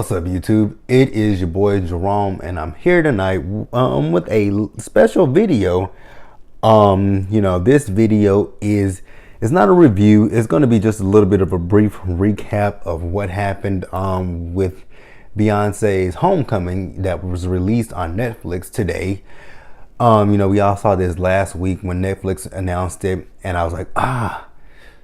What's up, YouTube? It is your boy Jerome, and I'm here tonight with a special video. This video is it's not a review. It's going to be just a little bit of a brief recap of what happened with Beyonce's Homecoming that was released on Netflix today. We all saw this last week when Netflix announced it, and I was like,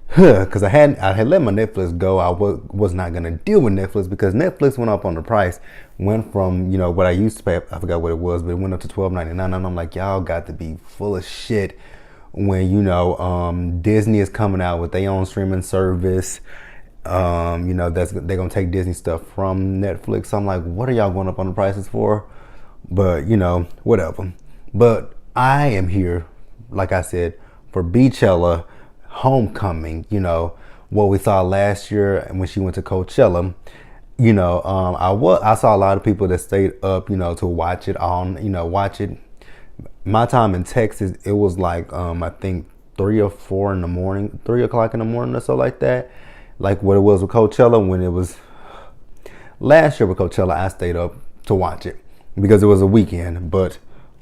because I had let my Netflix go. I was not gonna deal with Netflix because Netflix went up on the price. Went from what I used to pay, I forgot what it was, but it went up to $12.99, and I'm like, y'all got to be full of shit when Disney is coming out with their own streaming service. They're gonna take Disney stuff from Netflix. So I'm like, what are y'all going up on the prices for? But whatever. But I am here, like I said, for Beychella Homecoming. What we saw last year when she went to Coachella. I saw a lot of people that stayed up, to watch it watch it. My time in Texas, it was like I think 3 o'clock in the morning or so, like that. Like what it was with Coachella when it was last year with Coachella. I stayed up to watch it because it was a weekend. But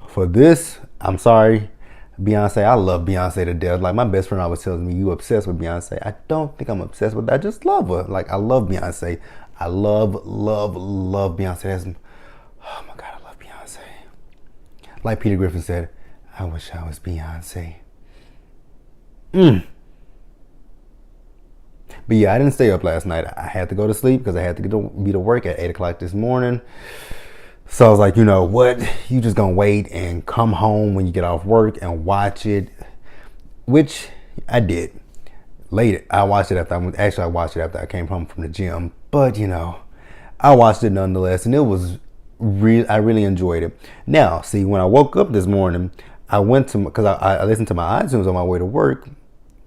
for this, I'm sorry, Beyonce, I love Beyonce to death. Like my best friend always tells me, you obsessed with Beyonce. I don't think I'm obsessed with her. I just love her. Like I love Beyonce. I love Beyonce. Oh my God, I love Beyonce. Like Peter Griffin said, I wish I was Beyonce. But yeah, I didn't stay up last night. I had to go to sleep because I had to be to work at 8 o'clock this morning. So I was like, you know what? You just gonna wait and come home when you get off work and watch it, which I did. Late, I watched it after I watched it after I came home from the gym. But I watched it nonetheless, and it was I really enjoyed it. Now, see, when I woke up this morning, I went to because I listened to my iTunes on my way to work,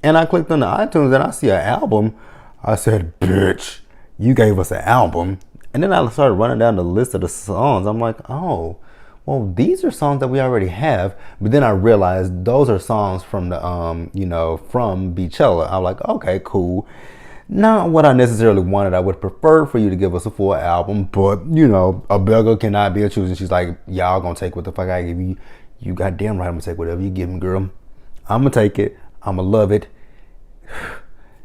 and I clicked on the iTunes and I see an album. I said, "Bitch, you gave us an album." And then I started running down the list of the songs. I'm like, oh, well, these are songs that we already have. But then I realized those are songs from the, from Beychella. I'm like, okay, cool. Not what I necessarily wanted. I would prefer for you to give us a full album. But, a beggar cannot be a choosing. She's like, y'all gonna take what the fuck I give you. You goddamn right, I'm gonna take whatever you give me, girl. I'm gonna take it. I'm gonna love it.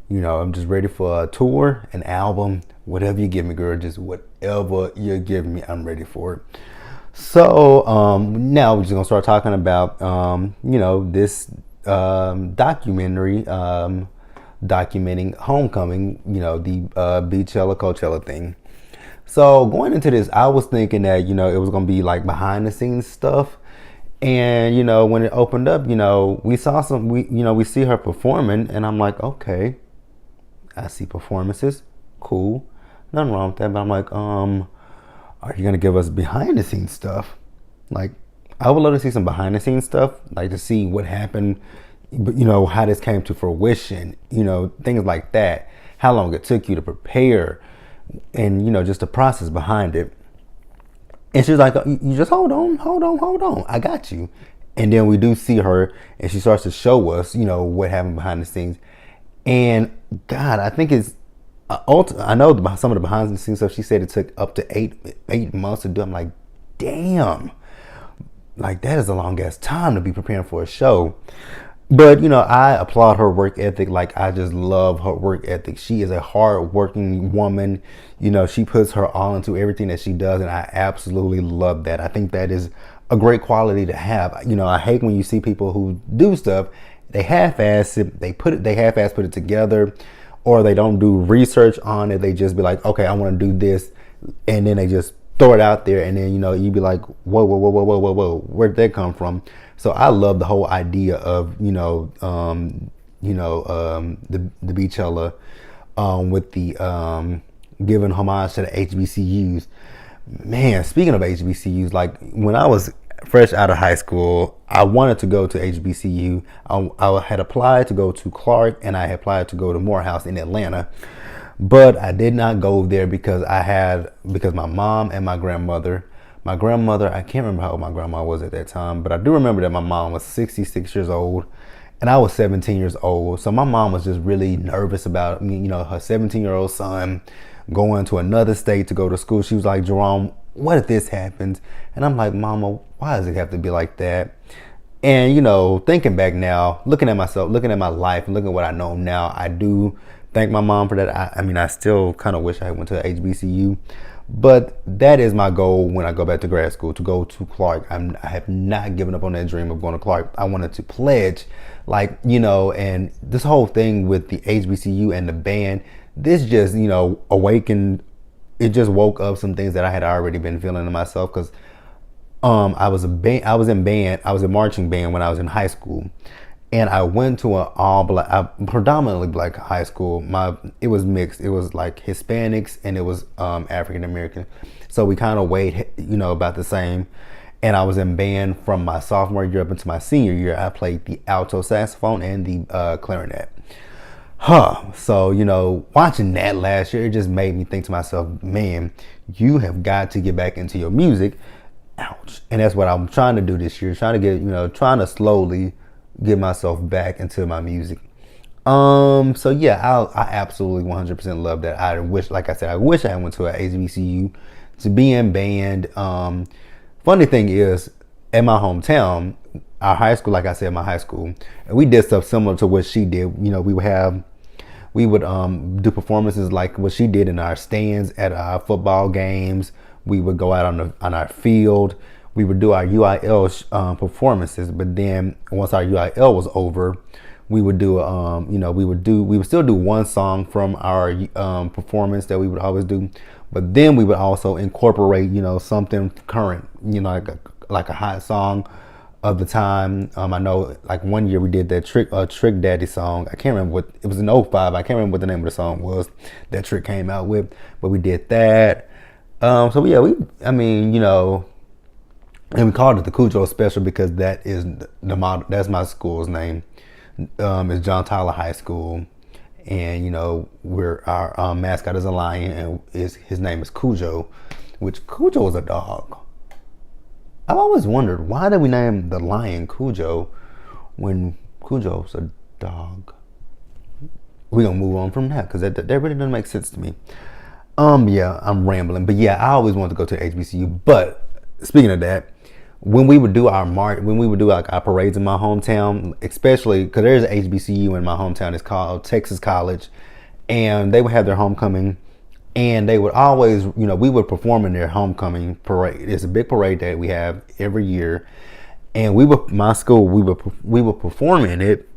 I'm just ready for a tour, an album, whatever you give me, girl. Just whatever you're giving me, I'm ready for it. So now we're just gonna start talking about this documentary documenting Homecoming, the Beychella Coachella thing. So going into this, I was thinking that it was gonna be like behind the scenes stuff. And when it opened up, we saw we see her performing, and I'm like, okay, I see performances, cool, nothing wrong with that. But I'm like, are you gonna give us behind the scenes stuff? Like, I would love to see some behind the scenes stuff, like to see what happened, but how this came to fruition, things like that, how long it took you to prepare, and just the process behind it. And she's like, you just hold on. I got you. And then we do see her, and she starts to show us, what happened behind the scenes. And God, I think I know some of the behind the scenes stuff. She said it took up to eight months to do. I'm like, damn, like that is a long ass time to be preparing for a show. But I applaud her work ethic. Like I just love her work ethic. She is a hard working woman. She puts her all into everything that she does, and I absolutely love that. I think that is a great quality to have. I hate when you see people who do stuff, they half-ass it, they half-ass put it together, or they don't do research on it. They just be like, okay, I want to do this, and then they just throw it out there, and then you be like, whoa, where'd that come from? So I love the whole idea of the Beychella with the giving homage to the HBCUs. Man, speaking of HBCUs, like when I was fresh out of high school, I wanted to go to HBCU. I had applied to go to Clark, and I had applied to go to Morehouse in Atlanta. But I did not go there because my mom and my grandmother, I can't remember how old my grandma was at that time, but I do remember that my mom was 66 years old and I was 17 years old. So my mom was just really nervous about, her 17-year-old son going to another state to go to school. She was like, Jerome, what if this happens? And I'm like, Mama, why does it have to be like that? And, you know, thinking back now, looking at myself, looking at my life, and looking at what I know now, I do thank my mom for that. I mean, I still kind of wish I went to HBCU. But that is my goal when I go back to grad school, to go to Clark. I have not given up on that dream of going to Clark. I wanted to pledge, like, you know, and this whole thing with the HBCU and the band, this just, you know, awakened, it just woke up some things that I had already been feeling in myself. Because I was in marching band when I was in high school. And I went to an all black, predominantly black high school. It was mixed. It was like Hispanics and it was African American. So we kind of weighed, you know, about the same. And I was in band from my sophomore year up into my senior year. I played the alto saxophone and the clarinet. So, you know, watching that last year, it just made me think to myself, man, you have got to get back into your music. Ouch. And that's what I'm trying to do this year. Trying to slowly get myself back into my music. So yeah, I absolutely 100% love that. I wish I went to an HBCU to be in band. Funny thing is, at my hometown, our high school, like I said, my high school, and we did stuff similar to what she did. You know, we would do performances like what she did in our stands at our football games. We would go out on our field. We would do our UIL performances, but then once our UIL was over, we would do, we would still do one song from our performance that we would always do, but then we would also incorporate, you know, something current, you know, like a hot song of the time. I know, like one year we did that Trick Daddy song. I can't remember it was in '05. I can't remember what the name of the song was that Trick came out with, but we did that. So yeah, you know. And we called it the Cujo Special because that is the model. That's my school's name. It's John Tyler High School, and you know our mascot is a lion, and his name is Cujo, which Cujo is a dog. I've always wondered, why did we name the lion Cujo when Cujo's a dog? We're gonna move on from that because that really doesn't make sense to me. Yeah, I'm rambling, but yeah, I always wanted to go to HBCU. But speaking of that, when we would do like our parades in my hometown, especially because there's an HBCU in my hometown, it's called Texas College, and they would have their homecoming, and they would always, you know, we would perform in their homecoming parade. It's a big parade that we have every year, and we would perform in it,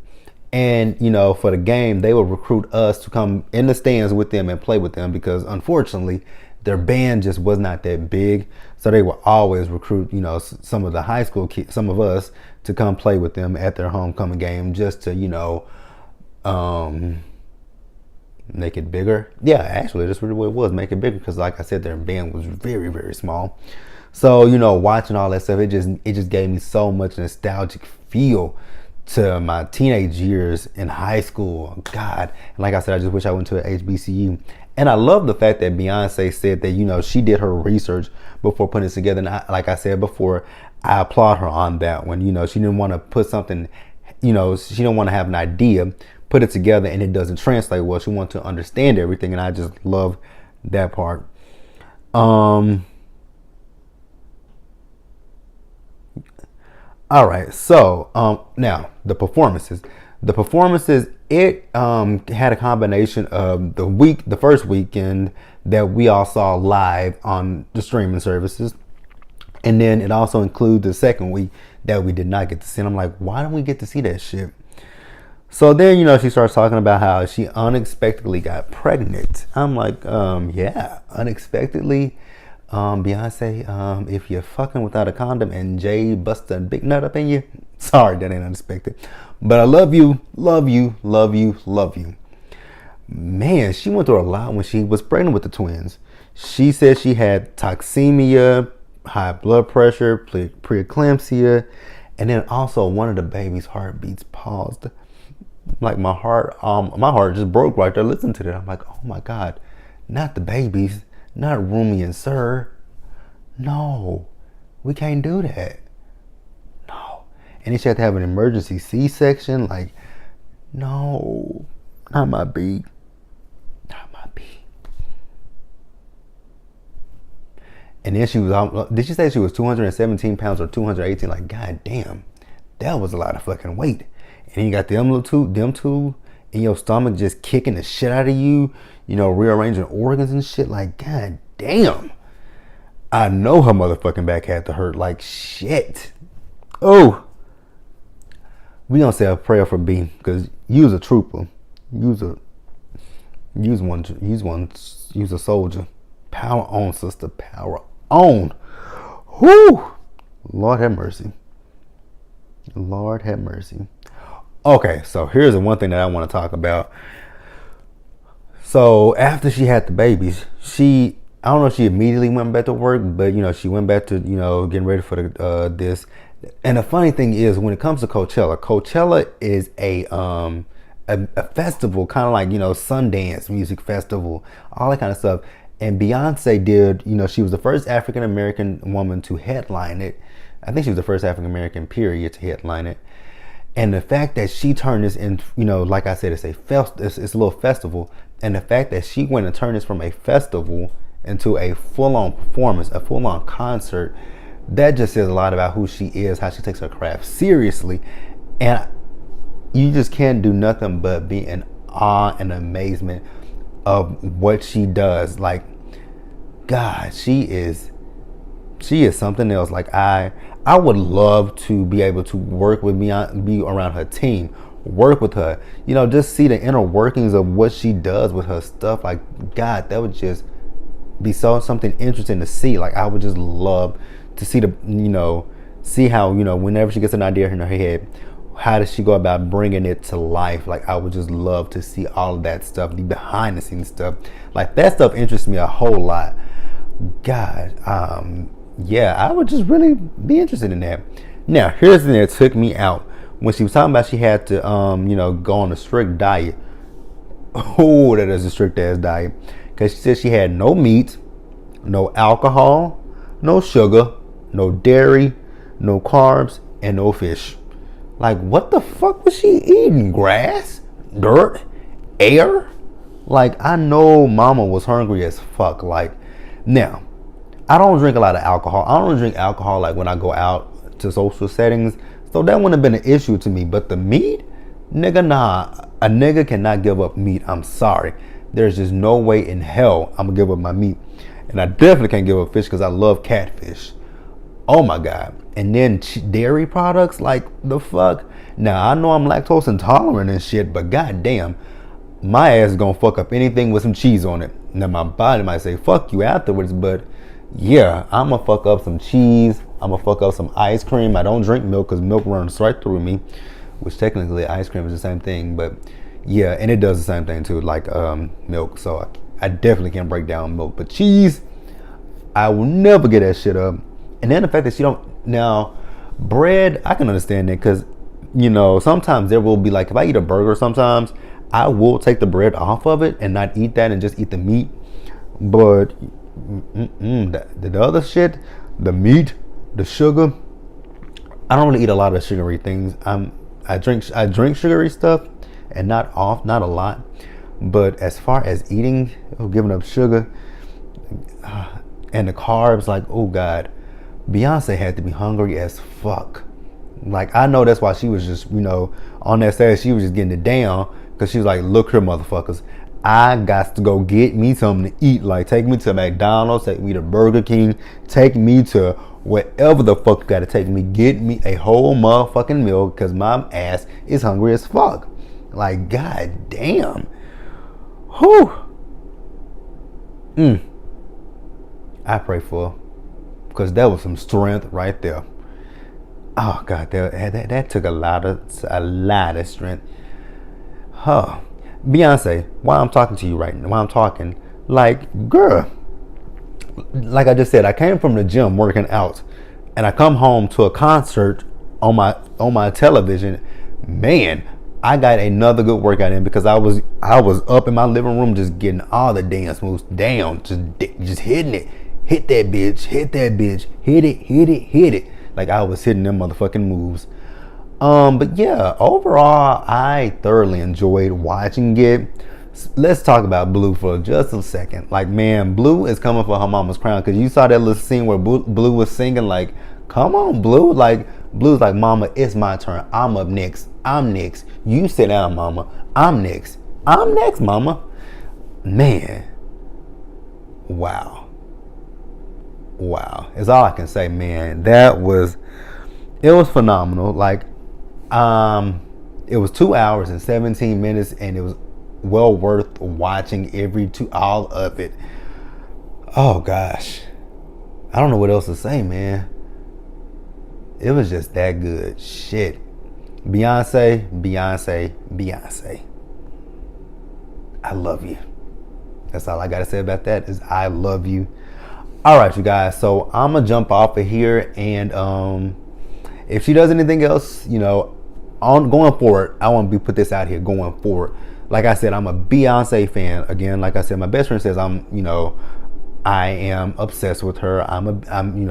and you know, for the game, they would recruit us to come in the stands with them and play with them because unfortunately, their band just was not that big, so they would always recruit, you know, some of the high school kids, some of us, to come play with them at their homecoming game, just to, you know, make it bigger. Yeah, actually, that's really what it was, make it bigger, because like I said, their band was very, very small. So, you know, watching all that stuff, it just gave me so much nostalgic feel to my teenage years in high school. God, and like I said, I just wish I went to an HBCU. And I love the fact that Beyonce said that, you know, she did her research before putting it together. And like I said before, I applaud her on that one. You know, she didn't want to put something, you know, she didn't want to have an idea, put it together, and it doesn't translate well. She wants to understand everything. And I just love that part. All right. So now the performances. It had a combination of the first weekend that we all saw live on the streaming services, and then it also includes the second week that we did not get to see. And I'm like, why don't we get to see that shit? So then, you know, she starts talking about how she unexpectedly got pregnant. I'm like, yeah, unexpectedly. Beyonce, if you're fucking without a condom and Jay busts a big nut up in you, sorry, that ain't unexpected. But I love you, love you, love you, love you. Man, she went through a lot when she was pregnant with the twins. She said she had toxemia, high blood pressure, preeclampsia, and then also one of the baby's heartbeats paused. Like my heart just broke right there. Listen to that. I'm like, oh my God, not the babies, not Rumi and Sir. No, we can't do that. No. And then she had to have an emergency C-section. Like, no, not my B. Not my B. And then she was, did she say she was 217 pounds or 218? Like, god damn, that was a lot of fucking weight. And then you got them two in your stomach just kicking the shit out of you, you know, rearranging organs and shit. Like, god damn. I know her motherfucking back had to hurt like shit. Oh. We gonna say a prayer for B, because you was a trooper. You was a soldier. Power on, sister. Power on. Whoo! Lord have mercy. Lord have mercy. Okay, so here's the one thing that I want to talk about. So after she had the babies, I don't know if she immediately went back to work, but you know, she went back to, you know, getting ready for this. And the funny thing is, when it comes to Coachella is a festival, kind of like, you know, Sundance music festival, all that kind of stuff. And Beyonce did, you know, she was the first African American woman to headline it. I think she was the first African American period to headline it. And the fact that she turned this in, you know, like I said, it's a little festival. And the fact that she went and turned this from a festival into a full-on performance, a full-on concert, that just says a lot about who she is, how she takes her craft seriously. And you just can't do nothing but be in awe and amazement of what she does. Like, God, she is something else. Like, I would love to be able to work with Beyonce, be around her team, work with her, you know, just see the inner workings of what she does with her stuff. Like, God, that would just be something interesting to see. Like, I would just love to see see how, you know, whenever she gets an idea in her head, how does she go about bringing it to life? Like, I would just love to see all of that stuff, the behind the scenes stuff. Like, that stuff interests me a whole lot. God, yeah, I would just really be interested in that. Now, here's the thing that took me out. When she was talking about she had to, you know, go on a strict diet. Oh, that is a strict ass diet. Because she said she had no meat, no alcohol, no sugar, no dairy, no carbs, and no fish. Like, what the fuck was she eating? Grass? Dirt? Air? Like, I know mama was hungry as fuck. Like, now, I don't drink a lot of alcohol. I don't drink alcohol like when I go out to social settings. So that wouldn't have been an issue to me. But the meat? Nigga, nah. A nigga cannot give up meat. I'm sorry. There's just no way in hell I'm gonna give up my meat. And I definitely can't give up fish because I love catfish. Oh my God. And then dairy products, like, the fuck? Now, I know I'm lactose intolerant and shit, but goddamn, my ass is gonna fuck up anything with some cheese on it. Now, my body might say, fuck you afterwards, but yeah, I'm gonna fuck up some cheese. I'm gonna fuck up some ice cream. I don't drink milk because milk runs right through me, which technically ice cream is the same thing, but yeah, and it does the same thing too, like milk. So I definitely can't break down milk, but cheese, I will never get that shit up. And then the fact that she don't, now bread, I can understand it, because, you know, sometimes there will be, like, if I eat a burger, sometimes I will take the bread off of it and not eat that and just eat the meat. But the other shit, the meat, the sugar, I don't really eat a lot of sugary things. I drink sugary stuff, and not a lot. But as far as eating, giving up sugar and the carbs, like, oh God, Beyonce had to be hungry as fuck. Like, I know that's why she was just, you know, on that stage, she was just getting it down, because she was like, look here, motherfuckers, I got to go get me something to eat. Like, take me to McDonald's, take me to Burger King, take me to wherever the fuck you gotta take me. Get me a whole motherfucking meal, because my ass is hungry as fuck. Like, god damn. Whew. I pray for her, because that was some strength right there. Oh God, that took a lot of strength. Huh. Beyonce, while I'm talking to you right now, like, girl, like I just said, I came from the gym working out, and I come home to a concert on my television. Man, I got another good workout in, because I was up in my living room just getting all the dance moves down, just hitting it. Hit that bitch, hit it. Like, I was hitting them motherfucking moves. But yeah, overall, I thoroughly enjoyed watching it. Let's talk about Blue for just a second. Like, man, Blue is coming for her mama's crown, because you saw that little scene where Blue was singing, like, come on, Blue. Like, Blue's like, mama, it's my turn. I'm up next. I'm next. You sit down, mama. I'm next. I'm next, mama. Man. Wow. Is all I can say, man. It was phenomenal. Like, it was 2 hours and 17 minutes, and it was well worth watching all of it. Oh gosh, I don't know what else to say, man. It was just that good. Shit. Beyonce. I love you. That's all I gotta say about that, is I love you. All right, you guys. So I'm gonna jump off of here, and if she does anything else, going forward, I want to put this out here going forward. Like I said, I'm a Beyonce fan. Again, like I said, my best friend says I am obsessed with her.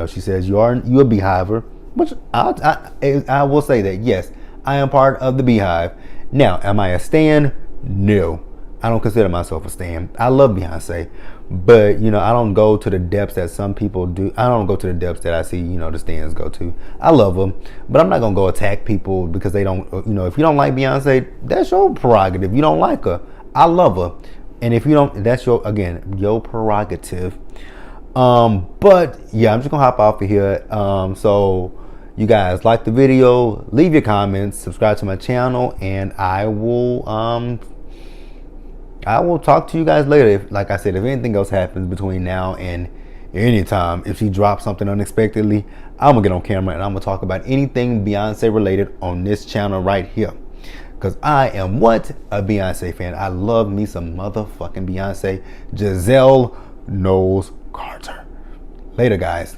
She says you're a beehiver, which I will say that, yes, I am part of the beehive. Now, am I a stan? No, I don't consider myself a stan. I love Beyonce, but I don't go to the depths that some people do. I don't go to the depths that I see the stans go to. I love them, but I'm not gonna go attack people because they don't. If you don't like Beyonce, that's your prerogative. You don't like her. I love her, and if you don't, that's your prerogative. But yeah, I'm just gonna hop off of here. So you guys like the video, leave your comments, subscribe to my channel, and I will talk to you guys later. Like I said, if anything else happens between now and anytime, if she drops something unexpectedly, I'm gonna get on camera and I'm gonna talk about anything Beyonce related on this channel right here. Because I am a Beyonce fan. I love me some motherfucking Beyonce. Giselle Knowles Carter. Later, guys.